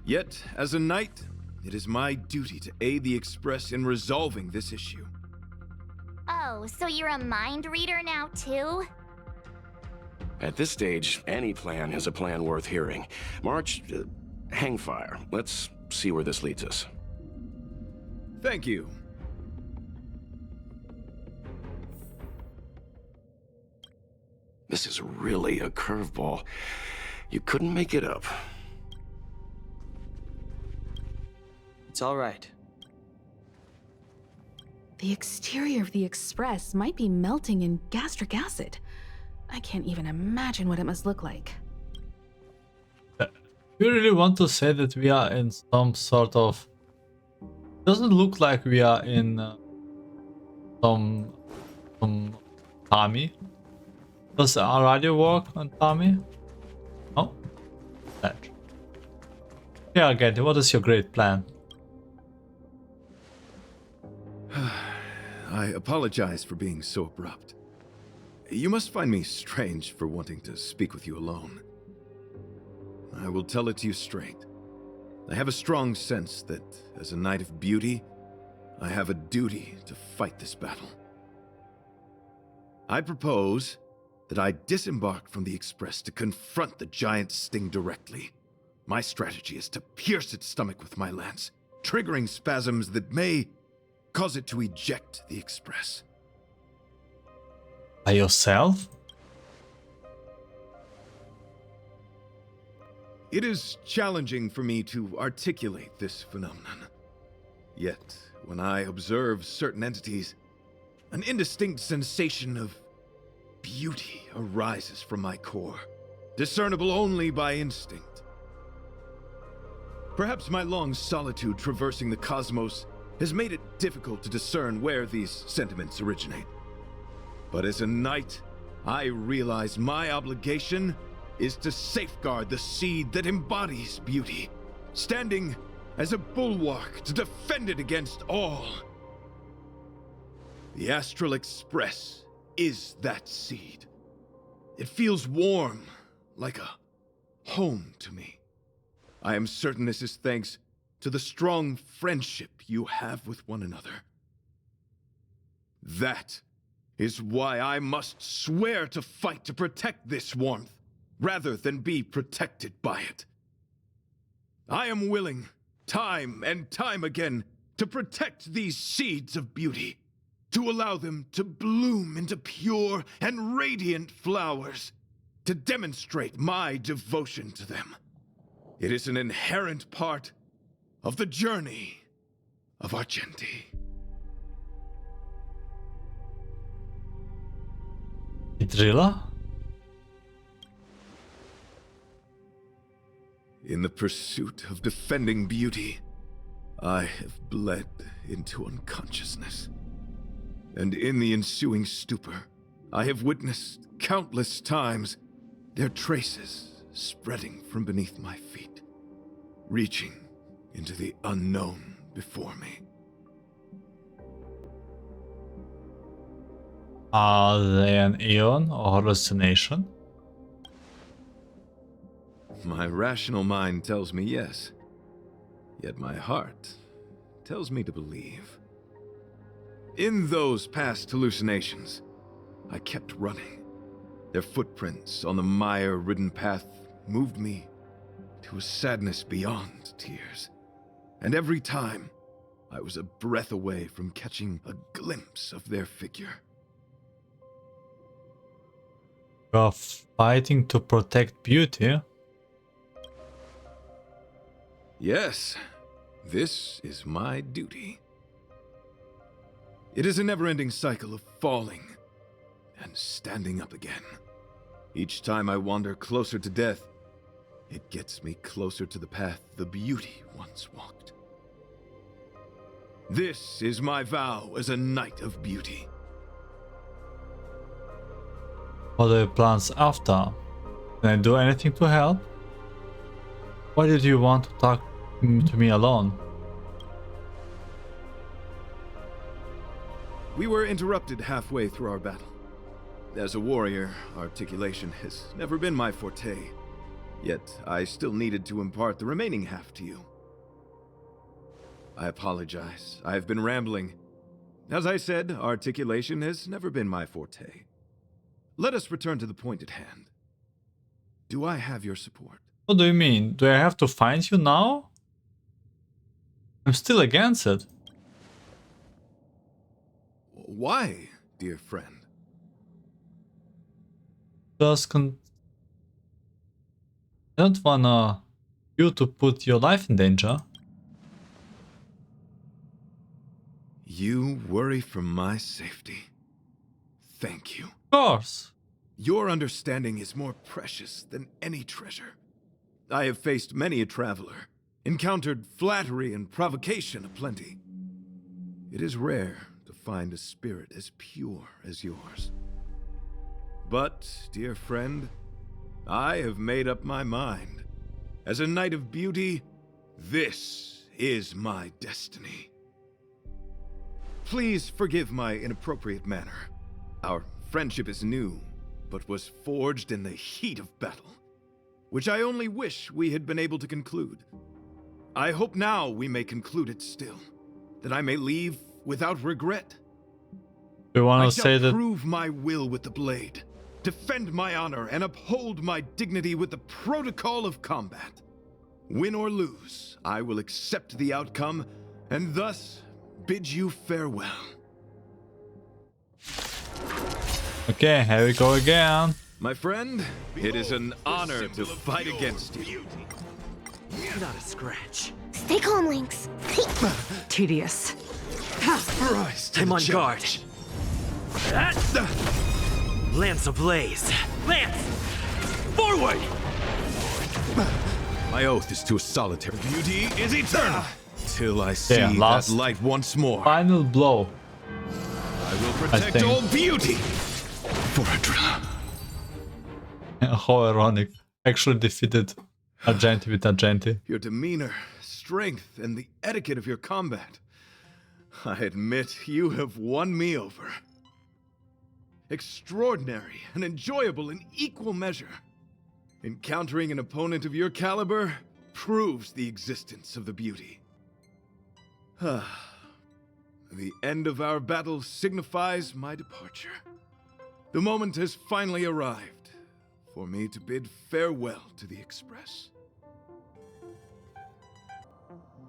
Yet, as a knight, it is my duty to aid the Express in resolving this issue. Oh, so you're a mind reader now, too? At this stage, any plan is a plan worth hearing. March, hang fire. Let's see where this leads us. Thank you. This is really a curveball. You couldn't make it up. It's all right. The exterior of the Express might be melting in gastric acid. I can't even imagine what it must look like. You really want to say that we are in some sort of... Doesn't look like we are in some army. Does our radio work on army? Oh, that. Yeah, Argenti, what is your great plan? I apologize for being so abrupt. You must find me strange for wanting to speak with you alone. I will tell it to you straight. I have a strong sense that, as a knight of beauty, I have a duty to fight this battle. I propose that I disembark from the Express to confront the giant sting directly. My strategy is to pierce its stomach with my lance, triggering spasms that may cause it to eject the Express. By yourself? It is challenging for me to articulate this phenomenon. Yet, when I observe certain entities, an indistinct sensation of beauty arises from my core, discernible only by instinct. Perhaps my long solitude traversing the cosmos has made it difficult to discern where these sentiments originate. But as a knight, I realize my obligation is to safeguard the seed that embodies beauty, standing as a bulwark to defend it against all. The Astral Express is that seed. It feels warm, like a home to me. I am certain this is thanks to the strong friendship you have with one another. That is why I must swear to fight to protect this warmth, rather than be protected by it. I am willing, time and time again, to protect these seeds of beauty, to allow them to bloom into pure and radiant flowers, to demonstrate my devotion to them. It is an inherent part of the journey of Argenti. Idrilla? In the pursuit of defending beauty, I have bled into unconsciousness. And in the ensuing stupor, I have witnessed countless times their traces spreading from beneath my feet, reaching into the unknown before me. Are they an eon or hallucination? My rational mind tells me yes, yet my heart tells me to believe. In those past hallucinations, I kept running. Their footprints on the mire-ridden path moved me to a sadness beyond tears. And every time, I was a breath away from catching a glimpse of their figure. You're fighting to protect beauty? Yes, this is my duty. It is a never-ending cycle of falling and standing up again. Each time I wander closer to death, it gets me closer to the path the beauty once walked. This is my vow as a knight of beauty. What are your plans after? Can I do anything to help? Why did you want to talk to me alone? We were interrupted halfway through our battle. As a warrior, articulation has never been my forte, yet I still needed to impart the remaining half to you. I apologize. I have been rambling. As I said, articulation has never been my forte. Let us return to the point at hand. Do I have your support? What do you mean? Do I have to find you now? I'm still against it. Why, dear friend? Just I don't wanna you to put your life in danger. You worry for my safety. Thank you. Of course. Your understanding is more precious than any treasure. I have faced many a traveler, encountered flattery and provocation aplenty. It is rare to find a spirit as pure as yours. But, dear friend, I have made up my mind. As a knight of beauty, this is my destiny. Please forgive my inappropriate manner. Our friendship is new, but was forged in the heat of battle, which I only wish we had been able to conclude. I hope now we may conclude it still, that I may leave without regret. You wanna I say shall that? prove my will with the blade, defend my honor, and uphold my dignity with the protocol of combat. Win or lose, I will accept the outcome, and thus bid you farewell. Okay, here we go again. My friend, it is an honor to fight against you. Not a scratch. Stay calm, Lynx. Tedious. I'm on guard. Lance ablaze. Lance! Forward! My oath is to a solitary. Beauty is eternal. Till I see Yeah, that last. light once more. Final blow. I will protect think. all beauty for Adrilla. How ironic. Actually defeated Argenti with Argenti. Your demeanor, strength, and the etiquette of your combat. I admit you have won me over. Extraordinary and enjoyable in equal measure. Encountering an opponent of your caliber proves the existence of the beauty. The end of our battle signifies my departure. The moment has finally arrived for me to bid farewell to the Express.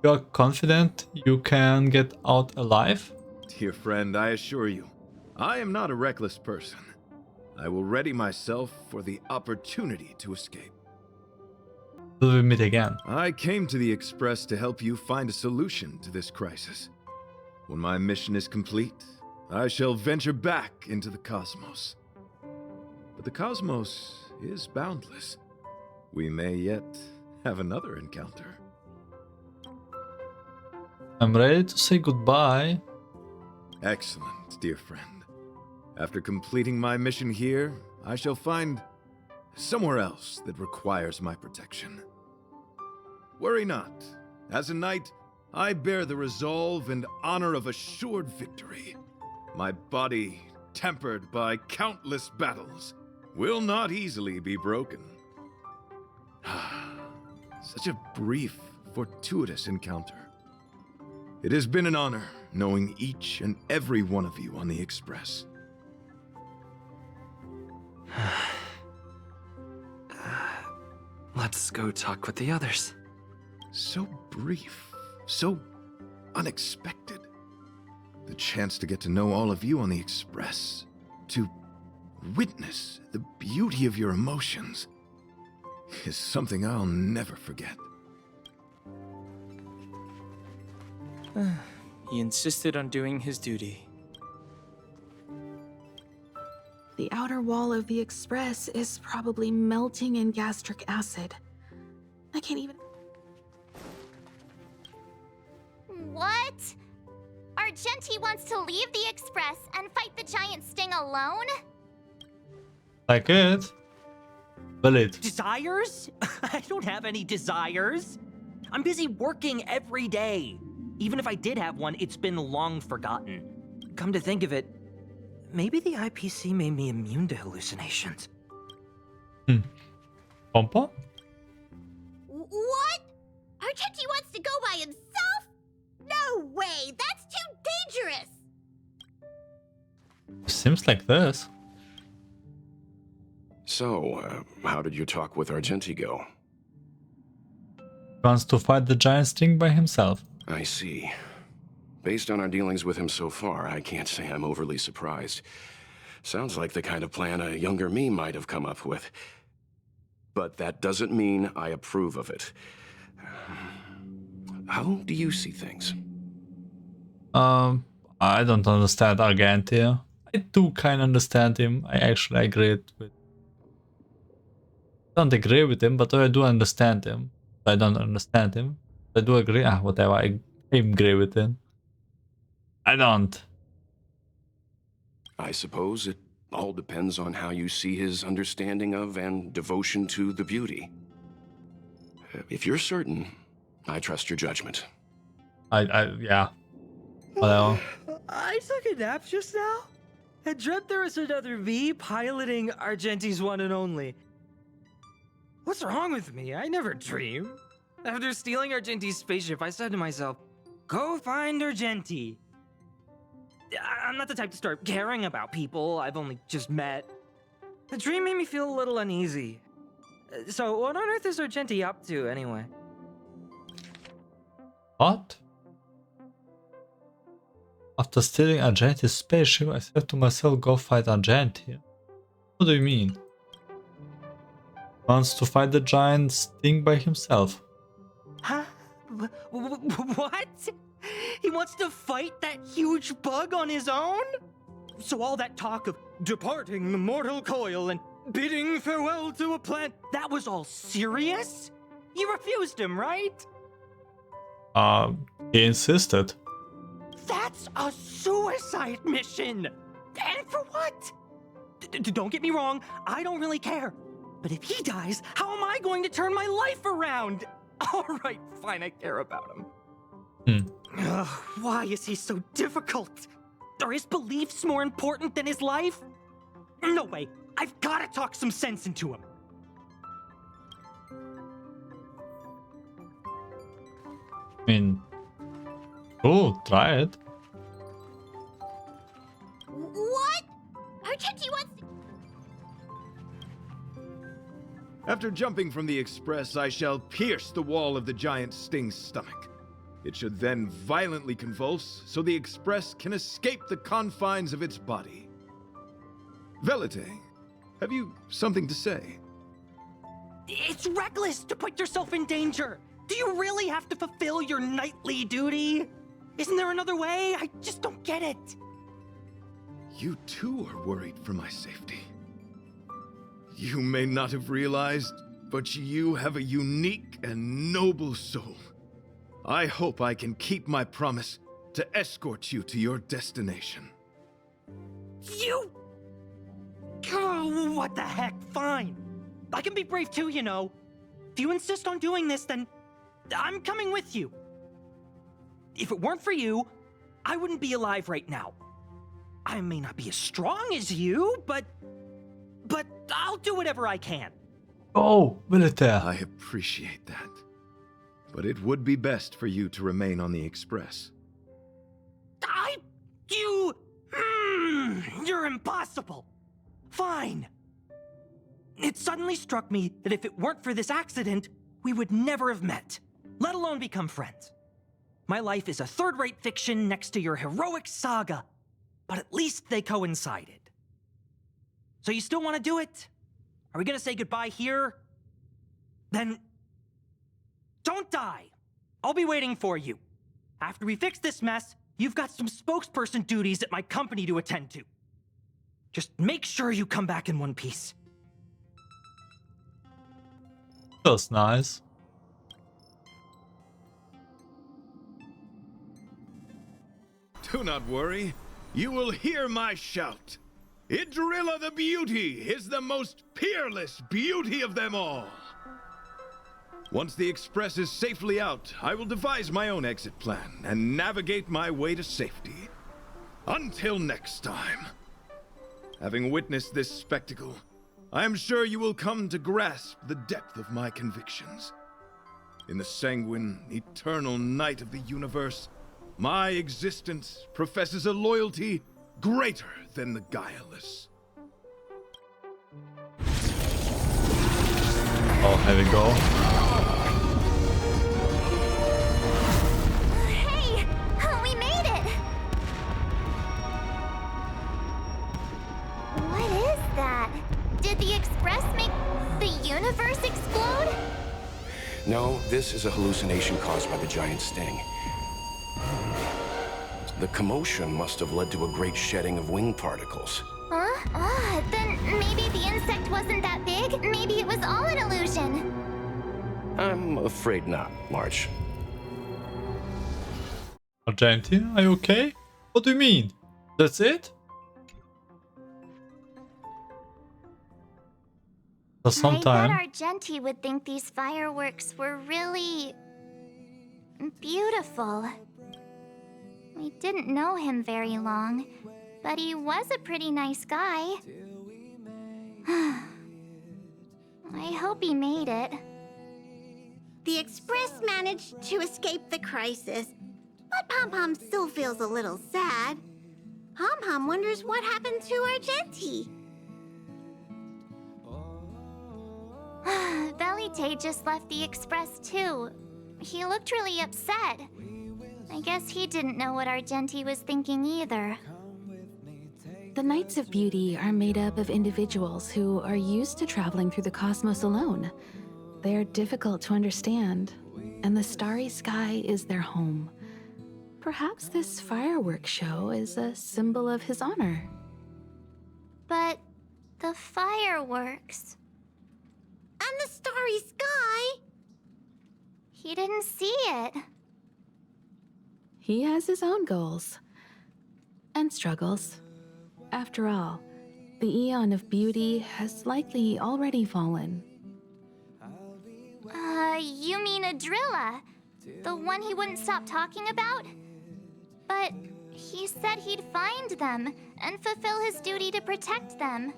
You're confident you can get out alive? Dear friend, I assure you, I am not a reckless person. I will ready myself for the opportunity to escape. Till we meet again. I came to the Express to help you find a solution to this crisis. When my mission is complete, I shall venture back into the cosmos. But the cosmos is boundless. We may yet have another encounter. I'm ready to say goodbye. Excellent, dear friend. After completing my mission here, I shall find somewhere else that requires my protection. Worry not. As a knight, I bear the resolve and honor of assured victory. My body, tempered by countless battles, will not easily be broken. Such a brief, fortuitous encounter. It has been an honor knowing each and every one of you on the Express. Let's go talk with the others. So brief, so unexpected. The chance to get to know all of you on the Express, to witness the beauty of your emotions, is something I'll never forget. He insisted on doing his duty. The outer wall of the Express is probably melting in gastric acid. I can't even... What? Argenti wants to leave the Express and fight the giant sting alone? Like it. Well, it. Desires? I don't have any desires. I'm busy working every day. Even if I did have one, it's been long forgotten. Come to think of it, maybe the IPC made me immune to hallucinations. Pompa? What? Argenti wants to go by himself? No way! That's too dangerous! Seems like this. So, how did your talk with Argenti go? Wants to fight the giant sting by himself. I see. Based on our dealings with him so far, I can't say I'm overly surprised. Sounds like the kind of plan a younger me might have come up with. But that doesn't mean I approve of it. How do you see things? I don't understand Argenti. I do kind of understand him. I actually agree with... don't agree with him, but I do understand him. I don't understand him. I do agree. Whatever. I agree with him. I don't. I suppose it all depends on how you see his understanding of and devotion to the beauty. If you're certain, I trust your judgment. Yeah. Whatever. I took a nap just now and dreamt there was another me piloting Argenti's one and only. What's wrong with me? I never dream. After stealing Argenti's spaceship, I said to myself, go find Argenti. I'm not the type to start caring about people I've only just met. The dream made me feel a little uneasy. So what on earth is Argenti up to, anyway? What? After stealing Argenti's spaceship, I said to myself, go fight Argenti. What do you mean? Wants to fight the giant sting by himself. Huh? What? He wants to fight that huge bug on his own? So all that talk of departing the mortal coil and bidding farewell to a plant, that was all serious? You refused him, right? He insisted. That's a suicide mission! And for what? Don't get me wrong, I don't really care. But if he dies, how am I going to turn my life around? Alright, fine, I care about him. Ugh, why is he so difficult? Are his beliefs more important than his life? No way, I've gotta talk some sense into him. I mean, cool, try it. What? Argenti wants to... After jumping from the Express, I shall pierce the wall of the giant sting's stomach. It should then violently convulse, so the Express can escape the confines of its body. Velite, have you something to say? It's reckless to put yourself in danger. Do you really have to fulfill your knightly duty? Isn't there another way? I just don't get it. You too are worried for my safety. You may not have realized, but you have a unique and noble soul. I hope I can keep my promise to escort you to your destination. You... Oh, what the heck? Fine. I can be brave too, you know. If you insist on doing this, then I'm coming with you. If it weren't for you, I wouldn't be alive right now. I may not be as strong as you, but I'll do whatever I can. Oh, militaire. I appreciate that. But it would be best for you to remain on the Express. You're impossible. Fine. It suddenly struck me that if it weren't for this accident, we would never have met, let alone become friends. My life is a third-rate fiction next to your heroic saga, but at least they coincided. So you still want to do it? Are we gonna say goodbye here? Then don't die. I'll be waiting for you. After we fix this mess, you've got some spokesperson duties at my company to attend to. Just make sure you come back in one piece. That's nice. Do not worry. You will hear my shout. Idrilla the Beauty is the most peerless beauty of them all. Once the Express is safely out, I will devise my own exit plan and navigate my way to safety. Until next time. Having witnessed this spectacle, I am sure you will come to grasp the depth of my convictions. In the sanguine, eternal night of the universe, my existence professes a loyalty greater than the guileless. Oh, here we go. Hey! We made it! What is that? Did the Express make the universe explode? No, this is a hallucination caused by the giant sting. The commotion must have led to a great shedding of wing particles. Huh? Then maybe the insect wasn't that big? Maybe it was all an illusion? I'm afraid not, March. Argenti, are you okay? What do you mean? That's it? For some I time. bet Argenti would think these fireworks were really... beautiful. We didn't know him very long, but he was a pretty nice guy. I hope he made it. The Express managed to escape the crisis, but Pom-Pom still feels a little sad. Pom-Pom wonders what happened to Argenti. Belite just left the Express too. He looked really upset. I guess he didn't know what Argenti was thinking either. The Knights of Beauty are made up of individuals who are used to traveling through the cosmos alone. They're difficult to understand, and the starry sky is their home. Perhaps this fireworks show is a symbol of his honor. But the fireworks... And the starry sky! He didn't see it. He has his own goals and struggles. After all, the Eon of Beauty has likely already fallen. You mean Idrilla? The one he wouldn't stop talking about? But he said he'd find them and fulfill his duty to protect them.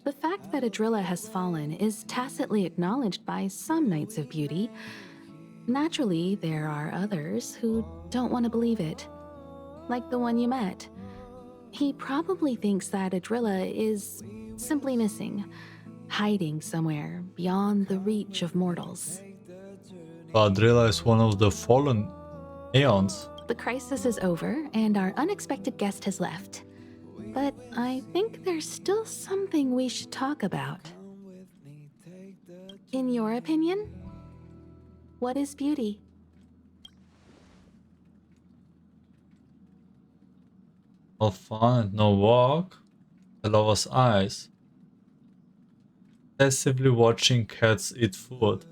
The fact that Idrilla has fallen is tacitly acknowledged by some Knights of Beauty. Naturally, there are others who don't want to believe it. Like the one you met. He probably thinks that Idrilla is simply missing, hiding somewhere beyond the reach of mortals. Idrilla is one of the fallen Aeons. The crisis is over, and our unexpected guest has left. But I think there's still something we should talk about. In your opinion, what is beauty? No fun and no walk. The lover's eyes. Passively watching cats eat food.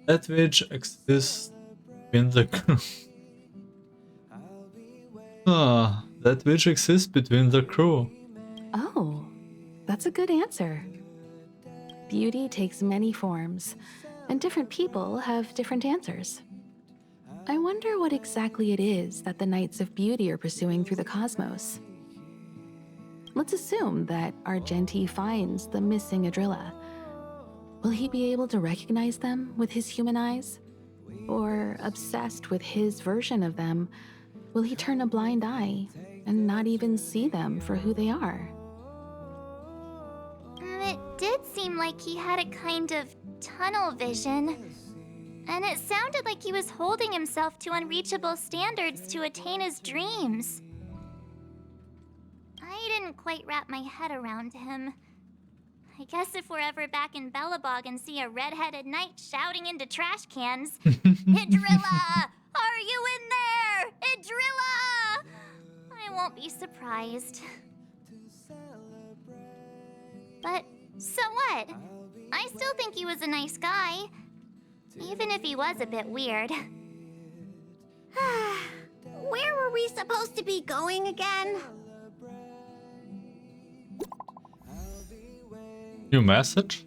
That which exists between the that which exists between the crew. Oh, that's a good answer. Beauty takes many forms, and different people have different answers. I wonder what exactly it is that the Knights of Beauty are pursuing through the cosmos. Let's assume that Argenti finds the missing Adrilla. Will he be able to recognize them with his human eyes? Or, obsessed with his version of them, will he turn a blind eye and not even see them for who they are? It did seem like he had a kind of tunnel vision. And it sounded like he was holding himself to unreachable standards to attain his dreams. I didn't quite wrap my head around him. I guess if we're ever back in Belobog and see a red-headed knight shouting into trash cans, Idrilla! Are you in there? Idrilla! I won't be surprised. But so what? I still think he was a nice guy. Even if he was a bit weird. Where were we supposed to be going again? New message?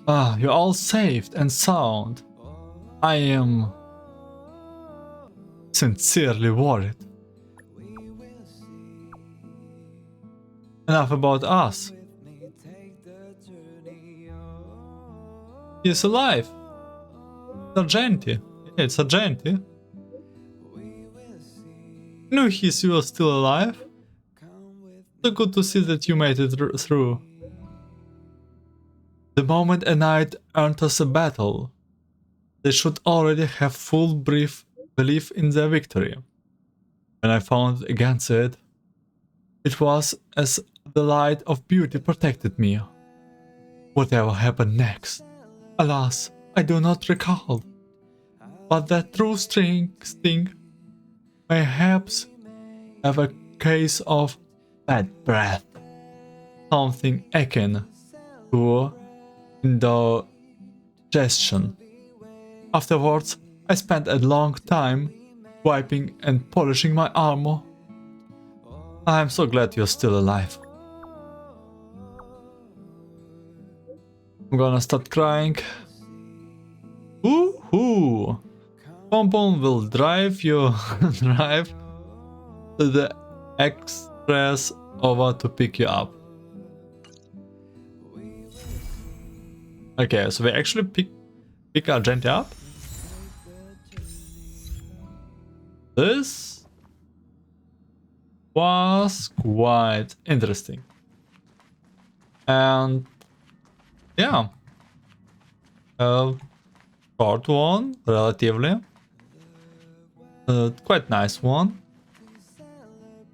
Ah, you're all saved and sound. I am sincerely worried. Enough about us. He's alive. Argenti. Yeah, it's Argenti. Knew he was still alive. So good to see that you made it through. The moment a knight enters a battle, they should already have full belief in their victory. When I fought against it, it was as the light of beauty protected me. Whatever happened next, alas, I do not recall. But that true sting perhaps have a case of bad breath, something akin to indigestion. Afterwards, I spent a long time wiping and polishing my armor. I am so glad you're still alive. I'm gonna start crying. Woohoo! Pompon will drive you drive to the express over to pick you up. Okay, so we actually pick Argenti up. This was quite interesting. And yeah, short one, relatively. Quite nice one.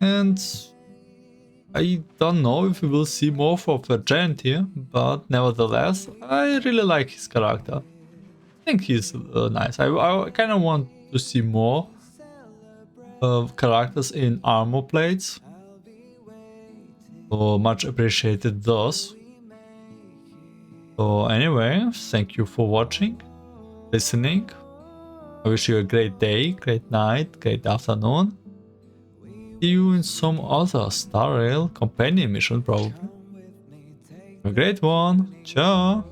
And I don't know if we will see more of Argenti, but nevertheless, I really like his character. I think he's nice. I kind of want to see more characters in armor plates. So much appreciated those. So anyway, thank you for watching, listening. I wish you a great day, great night, great afternoon. See you in some other Star Rail companion mission probably. A great one. Ciao.